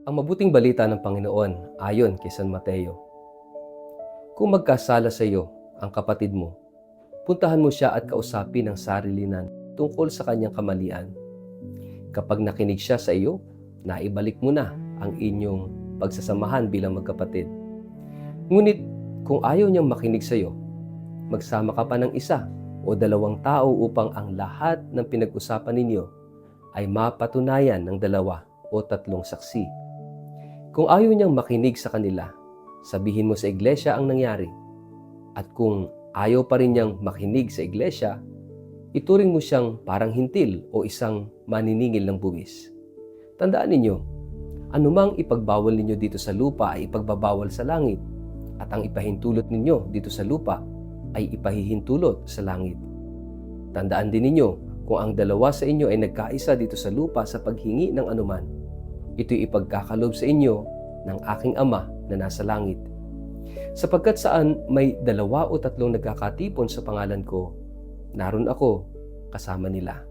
Ang mabuting balita ng Panginoon ayon kay San Mateo. Kung magkasala sa iyo ang kapatid mo, puntahan mo siya at kausapin ang sarilinan tungkol sa kanyang kamalian. Kapag nakinig siya sa iyo, naibalik mo na ang inyong pagsasamahan bilang magkapatid. Ngunit kung ayaw niyang makinig sa iyo, magsama ka pa ng isa o dalawang tao upang ang lahat ng pinag-usapan ninyo ay mapatunayan ng dalawa o tatlong saksi. Kung ayaw niyang makinig sa kanila, sabihin mo sa iglesia ang nangyari. At kung ayaw pa rin niyang makinig sa iglesia, ituring mo siyang parang hintil o isang maniningil ng buwis. Tandaan ninyo, anumang ipagbawal ninyo dito sa lupa ay ipagbabawal sa langit, at ang ipahintulot ninyo dito sa lupa ay ipahihintulot sa langit. Tandaan din ninyo, kung ang dalawa sa inyo ay nagkaisa dito sa lupa sa paghingi ng anuman, ito'y ipagkakalob sa inyo ng aking Ama na nasa langit. Sapagkat saan may dalawa o tatlong nagkakatipon sa pangalan ko, naroon ako kasama nila.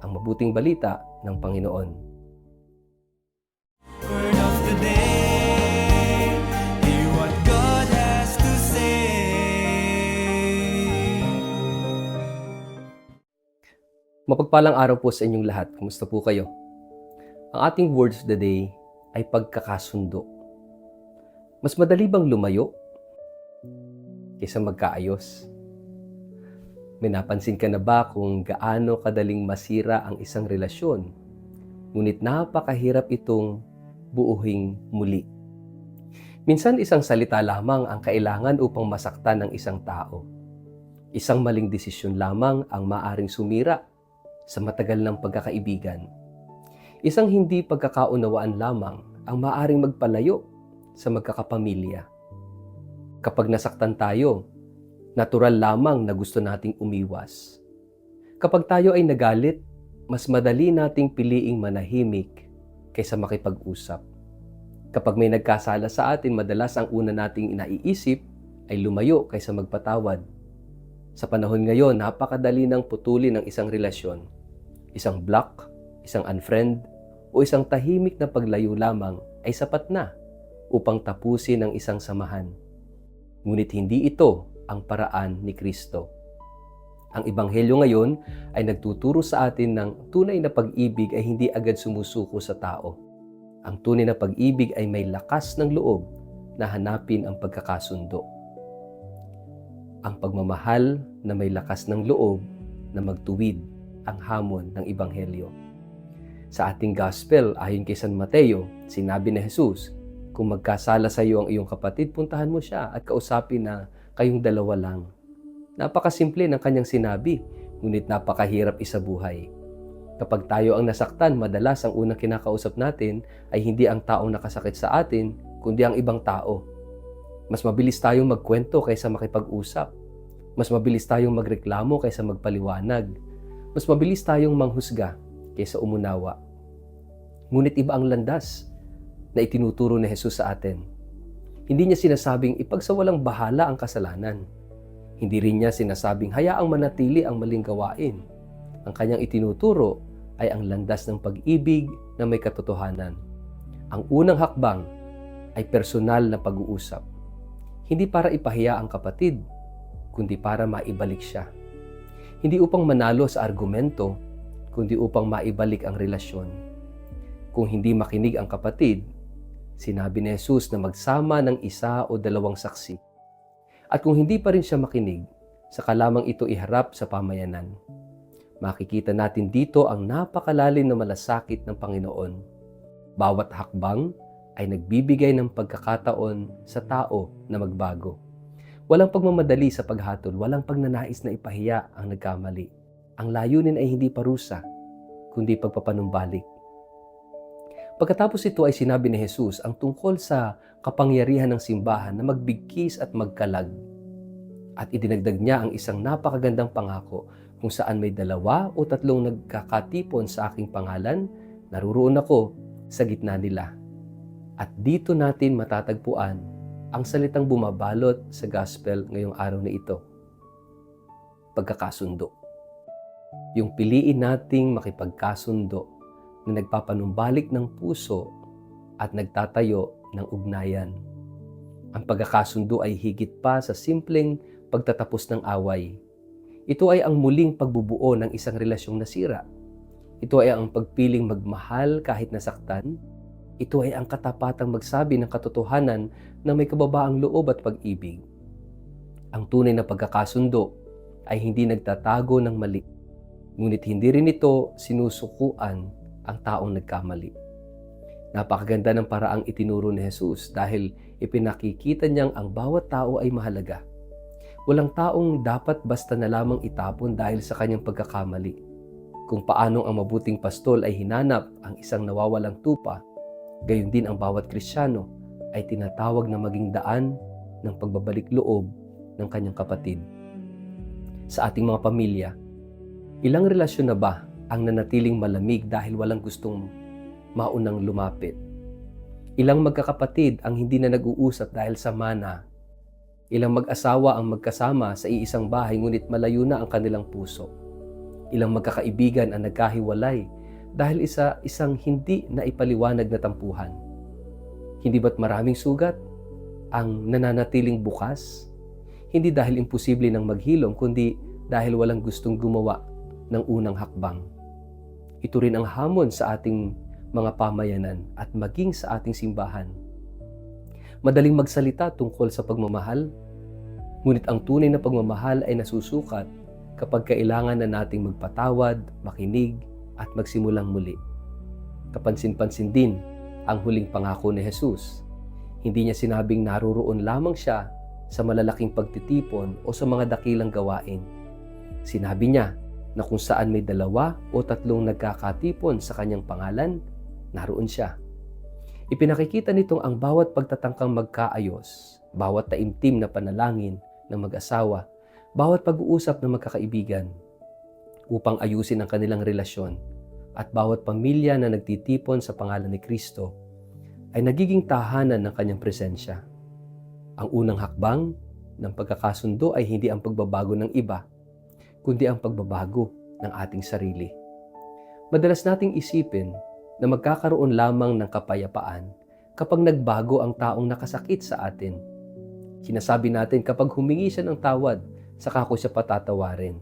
Ang mabuting balita ng Panginoon. Word of the day, hear what God has to say. Mapagpalang araw po sa inyong lahat. Kumusta po kayo? Ang ating words of the day ay pagkakasundo. Mas madali bang lumayo kaysa magkaayos? May napansin ka na ba kung gaano kadaling masira ang isang relasyon, ngunit napakahirap itong buuhin muli? Minsan isang salita lamang ang kailangan upang masaktan ng isang tao. Isang maling desisyon lamang ang maaring sumira sa matagal ng pagkakaibigan. Isang hindi pagkakaunawaan lamang ang maaring magpalayo sa magkakapamilya. Kapag nasaktan tayo, natural lamang na gusto nating umiwas. Kapag tayo ay nagalit, mas madali nating piliing manahimik kaysa makipag-usap. Kapag may nagkasala sa atin, madalas ang una nating inaiisip ay lumayo kaysa magpatawad. Sa panahon ngayon, napakadali ng putulin ng isang relasyon. Isang block, isang unfriend, o isang tahimik na paglayo lamang ay sapat na upang tapusin ang isang samahan. Ngunit hindi ito ang paraan ni Kristo. Ang Ebanghelyo ngayon ay nagtuturo sa atin ng tunay na pag-ibig ay hindi agad sumusuko sa tao. Ang tunay na pag-ibig ay may lakas ng loob na hanapin ang pagkakasundo. Ang pagmamahal na may lakas ng loob na magtuwid ang hamon ng Ebanghelyo. Sa ating gospel, ayon kay San Mateo, sinabi ni Jesus, kung magkasala sa iyo ang iyong kapatid, puntahan mo siya at kausapin na kayong dalawa lang. Napakasimple ng kanyang sinabi, ngunit napakahirap isabuhay. Kapag tayo ang nasaktan, madalas ang unang kinakausap natin ay hindi ang taong nakasakit sa atin, kundi ang ibang tao. Mas mabilis tayong magkwento kaysa makipag-usap. Mas mabilis tayong magreklamo kaysa magpaliwanag. Mas mabilis tayong manghusga kaysa umunawa. Ngunit iba ang landas na itinuturo ni Jesus sa atin. Hindi niya sinasabing ipagsawalang bahala ang kasalanan. Hindi rin niya sinasabing hayaang manatili ang maling gawain. Ang kanyang itinuturo ay ang landas ng pag-ibig na may katotohanan. Ang unang hakbang ay personal na pag-uusap. Hindi para ipahiya ang kapatid, kundi para maibalik siya. Hindi upang manalo sa argumento, kundi upang maibalik ang relasyon. Kung hindi makinig ang kapatid, sinabi ni Jesus na magsama ng isa o dalawang saksi. At kung hindi pa rin siya makinig, saka lamang ito iharap sa pamayanan. Makikita natin dito ang napakalalim na malasakit ng Panginoon. Bawat hakbang ay nagbibigay ng pagkakataon sa tao na magbago. Walang pagmamadali sa paghatol, walang pagnanais na ipahiya ang nagkamali. Ang layunin ay hindi parusa, kundi pagpapanumbalik. Pagkatapos ito ay sinabi ni Jesus ang tungkol sa kapangyarihan ng simbahan na magbigkis at magkalag. At idinagdag niya ang isang napakagandang pangako kung saan may dalawa o tatlong nagkakatipon sa aking pangalan, naruroon ako sa gitna nila. At dito natin matatagpuan ang salitang bumabalot sa gospel ngayong araw na ito. Pagkakasundo. Yung piliin nating makipagkasundo na nagpapanumbalik ng puso at nagtatayo ng ugnayan. Ang pagkakasundo ay higit pa sa simpleng pagtatapos ng away. Ito ay ang muling pagbubuo ng isang relasyong nasira. Ito ay ang pagpiling magmahal kahit nasaktan. Ito ay ang katapatang magsabi ng katotohanan na may kababaang loob at pag-ibig. Ang tunay na pagkakasundo ay hindi nagtatago ng mali, ngunit hindi rin ito sinusukuan ang taong nagkamali. Napakaganda ng paraang itinuro ni Jesus dahil ipinakikita niyang ang bawat tao ay mahalaga. Walang taong dapat basta na lamang itapon dahil sa kanyang pagkakamali. Kung paanong ang mabuting pastol ay hinanap ang isang nawawalang tupa, gayon din ang bawat Kristiyano ay tinatawag na maging daan ng pagbabalik loob ng kanyang kapatid. Sa ating mga pamilya, ilang relasyon na ba ang nanatiling malamig dahil walang gustong maunang lumapit? Ilang magkakapatid ang hindi na nag-uusap dahil sa mana? Ilang mag-asawa ang magkasama sa iisang bahay ngunit malayo na ang kanilang puso? Ilang magkakaibigan ang nagkahiwalay dahil isang hindi na ipaliwanag na tampuhan? Hindi ba't maraming sugat ang nananatiling bukas? Hindi dahil imposible nang maghilom, kundi dahil walang gustong gumawa ng unang hakbang. Ito rin ang hamon sa ating mga pamayanan at maging sa ating simbahan. Madaling magsalita tungkol sa pagmamahal, ngunit ang tunay na pagmamahal ay nasusukat kapag kailangan na nating magpatawad, makinig, at magsimulang muli. Kapansin-pansin din ang huling pangako ni Jesus. Hindi niya sinabing naroroon lamang siya sa malalaking pagtitipon o sa mga dakilang gawain. Sinabi niya na kung saan may 2 o 3 nagkakatipon sa kanyang pangalan, naroon siya. Ipinakikita nitong ang bawat pagtatangkang magkaayos, bawat taimtim na panalangin ng mag-asawa, bawat pag-uusap ng magkakaibigan upang ayusin ang kanilang relasyon, at bawat pamilya na nagtitipon sa pangalan ni Kristo ay nagiging tahanan ng kanyang presensya. Ang unang hakbang ng pagkakasundo ay hindi ang pagbabago ng iba, kundi ang pagbabago ng ating sarili. Madalas nating isipin na magkakaroon lamang ng kapayapaan kapag nagbago ang taong nakasakit sa atin. Sinasabi natin kapag humingi siya ng tawad, saka ko siya patatawarin.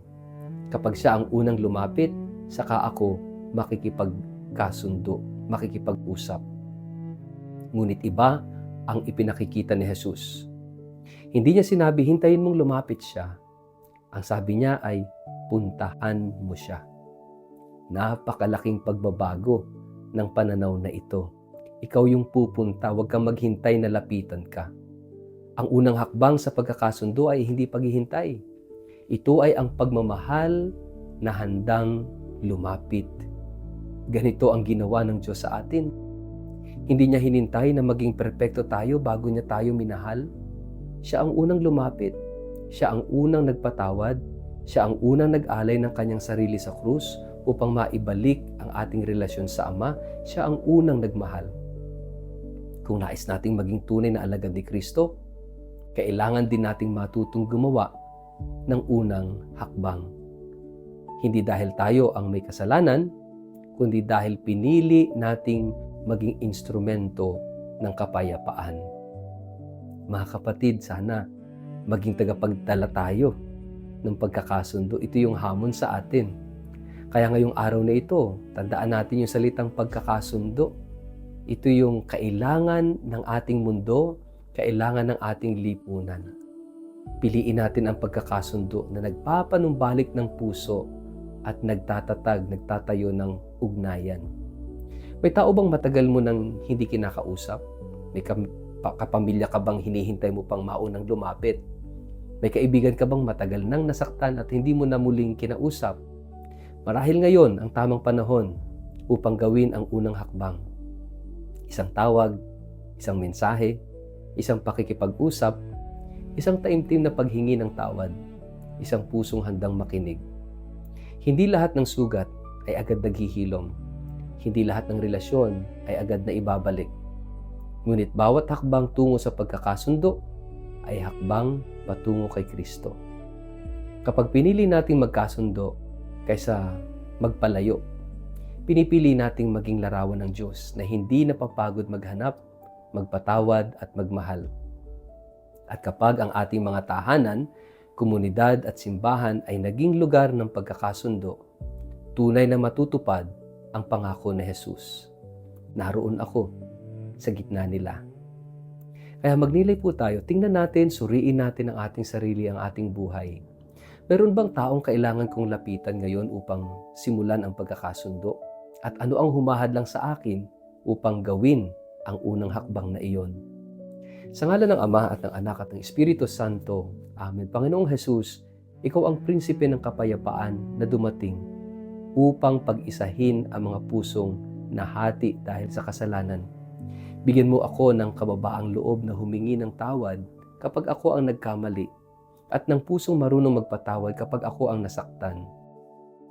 Kapag siya ang unang lumapit, saka ako makikipagkasundo, makikipag-usap. Ngunit iba ang ipinakikita ni Jesus. Hindi niya sinabi, hintayin mong lumapit siya. Ang sabi niya ay, puntahan mo siya. Napakalaking pagbabago ng pananaw na ito. Ikaw yung pupunta, huwag kang maghintay na lapitan ka. Ang unang hakbang sa pagkakasundo ay hindi paghihintay. Ito ay ang pagmamahal na handang lumapit. Ganito ang ginawa ng Diyos sa atin. Hindi niya hinintay na maging perpekto tayo bago niya tayo minahal. Siya ang unang lumapit. Siya ang unang nagpatawad. Siya ang unang nag-alay ng kanyang sarili sa krus upang maibalik ang ating relasyon sa Ama. Siya ang unang nagmahal. Kung nais nating maging tunay na alagad ni Kristo, kailangan din nating matutong gumawa ng unang hakbang. Hindi dahil tayo ang may kasalanan, kundi dahil pinili nating maging instrumento ng kapayapaan. Mga kapatid, sana maging tagapagdala tayo ng pagkakasundo. Ito yung hamon sa atin. Kaya ngayong araw na ito, tandaan natin yung salitang pagkakasundo. Ito yung kailangan ng ating mundo, kailangan ng ating lipunan. Piliin natin ang pagkakasundo na nagpapanumbalik ng puso at nagtatayo ng ugnayan. May tao bang matagal mo nang hindi kinakausap? May kapamilya ka bang hinihintay mo pang maunang lumapit? May kaibigan ka bang matagal nang nasaktan at hindi mo na muling kinausap? Marahil ngayon ang tamang panahon upang gawin ang unang hakbang. Isang tawag, isang mensahe, isang pakikipag-usap, isang taimtim na paghingi ng tawad, isang pusong handang makinig. Hindi lahat ng sugat ay agad naghihilom. Hindi lahat ng relasyon ay agad na ibabalik. Ngunit bawat hakbang tungo sa pagkakasundo ay hakbang patungo kay Kristo. Kapag pinili nating magkasundo kaysa magpalayo, pinipili nating maging larawan ng Diyos na hindi napapagod maghanap, magpatawad at magmahal. At kapag ang ating mga tahanan, komunidad at simbahan ay naging lugar ng pagkakasundo, tunay na matutupad ang pangako ni Jesus. Naroon ako sa gitna nila. Kaya magnilay po tayo, tingnan natin, suriin natin ang ating sarili, ang ating buhay. Meron bang taong kailangan kong lapitan ngayon upang simulan ang pagkakasundo? At ano ang humahadlang sa akin upang gawin ang unang hakbang na iyon? Sa ngalan ng Ama at ng Anak at ng Espiritu Santo, Amen. Panginoong Jesus, Ikaw ang prinsipe ng kapayapaan na dumating upang pag-isahin ang mga pusong nahati dahil sa kasalanan. Bigyan mo ako ng kababaang loob na humingi ng tawad kapag ako ang nagkamali at ng pusong marunong magpatawad kapag ako ang nasaktan.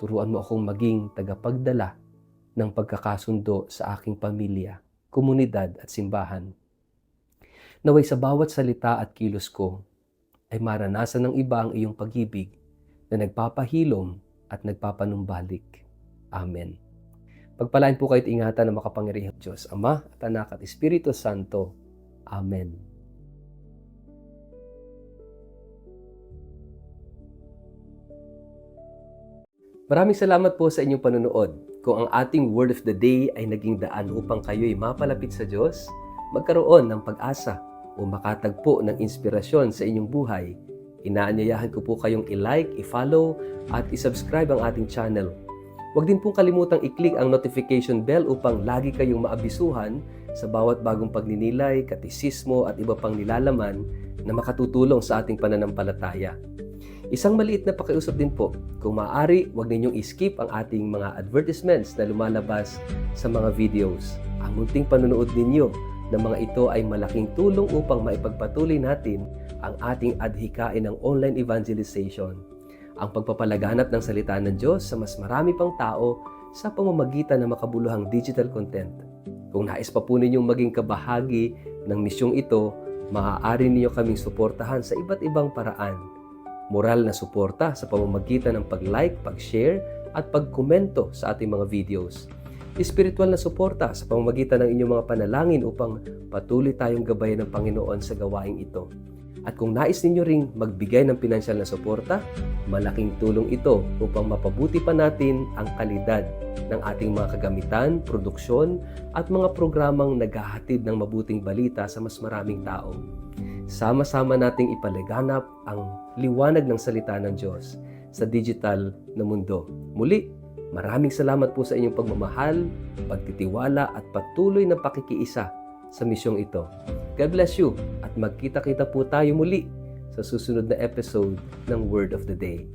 Turuan mo akong maging tagapagdala ng pagkakasundo sa aking pamilya, komunidad at simbahan. Naway sa bawat salita at kilos ko ay maranasan ng iba ang iyong pag-ibig na nagpapahilom at nagpapanumbalik. Amen. Pagpalain po kayo at ingatan ng makapangyarihang Diyos, Ama at Anak at Espiritu Santo. Amen. Maraming salamat po sa inyong panunood. Kung ang ating Word of the Day ay naging daan upang kayo'y mapalapit sa Diyos, magkaroon ng pag-asa o makatagpo ng inspirasyon sa inyong buhay, inaanyayahan ko po kayong i-like, i-follow at i-subscribe ang ating channel. Huwag din pong kalimutang i-click ang notification bell upang lagi kayong maabisuhan sa bawat bagong pagninilay, katisismo at iba pang nilalaman na makatutulong sa ating pananampalataya. Isang maliit na pakiusap din po, kung maaari, huwag ninyong i-skip ang ating mga advertisements na lumalabas sa mga videos. Ang munting panonood ninyo ng mga ito ay malaking tulong upang maipagpatuloy natin ang ating adhikain ng online evangelization, ang pagpapalaganap ng salita ng Diyos sa mas marami pang tao sa pamamagitan ng makabuluhang digital content. Kung nais pa po ninyong maging kabahagi ng misyong ito, maaari ninyo kaming suportahan sa iba't ibang paraan. Moral na suporta sa pamamagitan ng pag-like, pag-share at pag-komento sa ating mga videos. Espiritual na suporta sa pamamagitan ng inyong mga panalangin upang patuloy tayong gabayan ng Panginoon sa gawaing ito. At kung nais ninyo ring magbigay ng pinansyal na suporta, malaking tulong ito upang mapabuti pa natin ang kalidad ng ating mga kagamitan, produksyon at mga programang naghahatid ng mabuting balita sa mas maraming tao. Sama-sama nating ipalaganap ang liwanag ng salita ng Diyos sa digital na mundo. Muli, maraming salamat po sa inyong pagmamahal, pagtitiwala at patuloy na pakikiisa sa misyong ito. God bless you at magkita-kita po tayo muli sa susunod na episode ng Word of the Day.